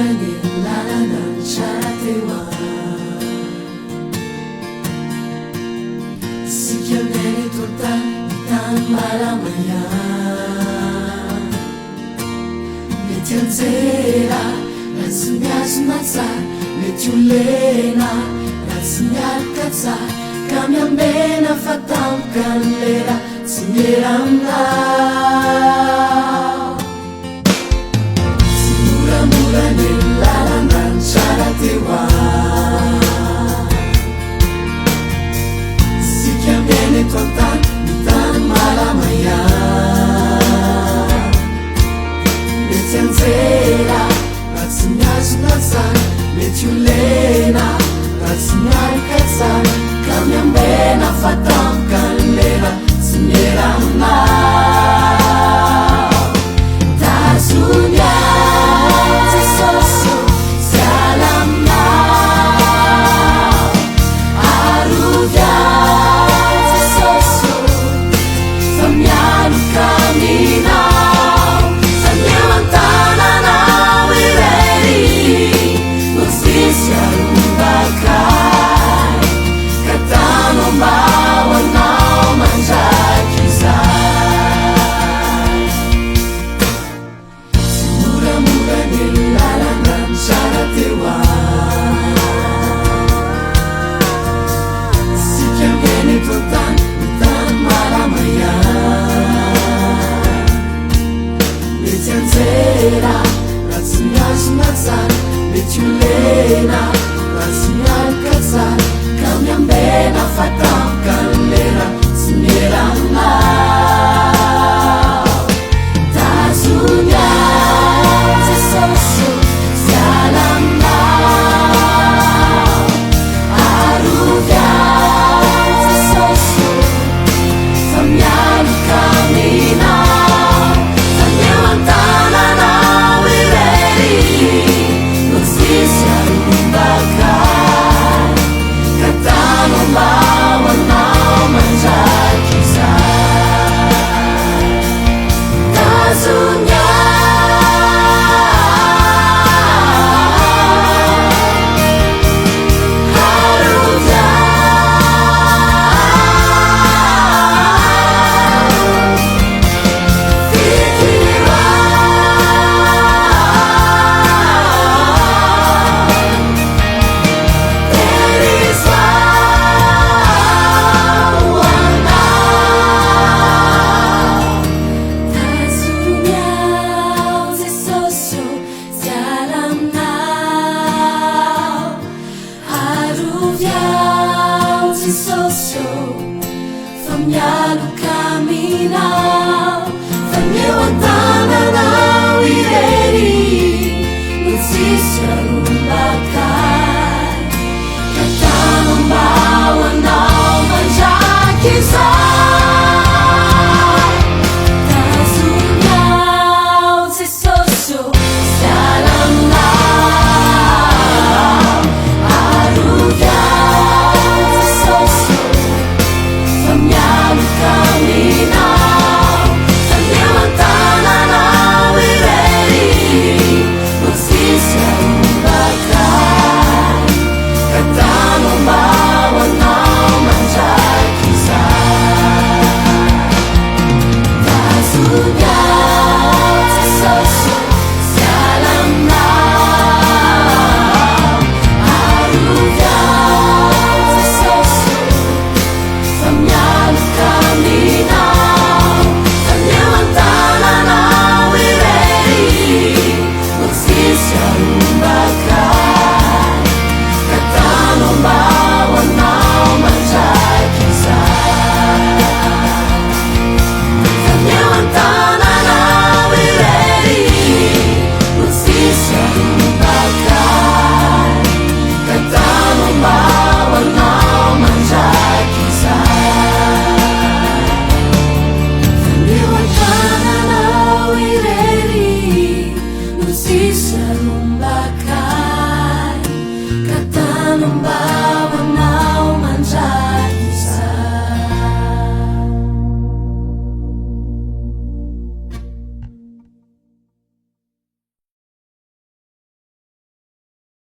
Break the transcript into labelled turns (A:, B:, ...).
A: mulai lalanan caratewa Sikiamene tota tan malamaya Metianzera Ratsinyazunatsa Metiulena Ratsinyalkatsa Kamiambena fatamkan lera Sinyeramnau Simura-mura nilalanan caratewa Sikiamene tota tan malamaya Metianzera Ratsinyazunatsa Metiulena Ratsinyalkatsa Kamiambena fatamkan lera Sinyeramnau Tazunya Zisoso Salamnau Arudya Zisoso Famyalu kaminau Sanyamantananau ireri Nusisya rumbakai Katano bawanau manjakizai Simura-mura nilalanan caratewa Sikiamene tota tan malamaya Metianzera Ratsinyazunatsa Metiulena Ratsinyalkatsa Kamiambena fatamkan lera Sinyeramnau Tazunya Zisoso Salamnau Arudya Zisoso Famyalu kaminau Sanyamantananau ireri Nusisya rumbakai Katano bawanau manjakizai Tazunya Arudya Famyalu kaminau Sanyamantananau ireri Nusisya rumbakai Katano bawanau manjakizai Tazunyau Zisoso Salamnau Arudya Zisoso Famyalu kaminau Sanyamantananau ireri Nusisya rumbakai Katano bawanau manjakizai Tazunya Zisoso Salamnau Arudya Zisoso Famyalu kaminau Sanyamantananau ireri Nusisya rumbakai Katano bawanau manjakizai Sanyamantananau ireri Nusisya rumbakai Katano bawanau manjakizai Sanyamantananau ireri Nusisya rumbakai Katano bawanau